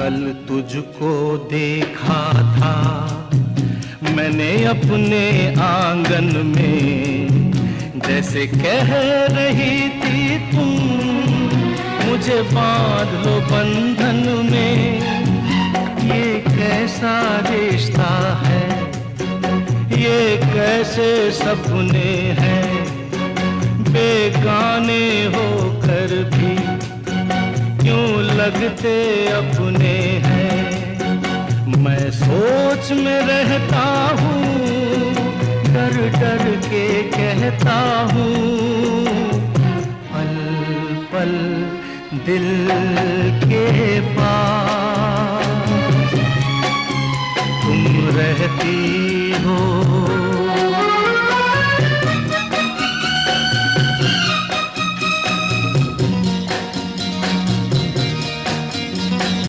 कल तुझको देखा था मैंने अपने आंगन में, जैसे कह रही थी तुम मुझे बांध लो बंधन में। ये कैसा रिश्ता है, ये कैसे सपने हैं, बेगाने होकर भी क्यों लगते अपने हैं। मैं सोच में रहता हूँ, डर डर के कहता हूँ, पल पल दिल के पास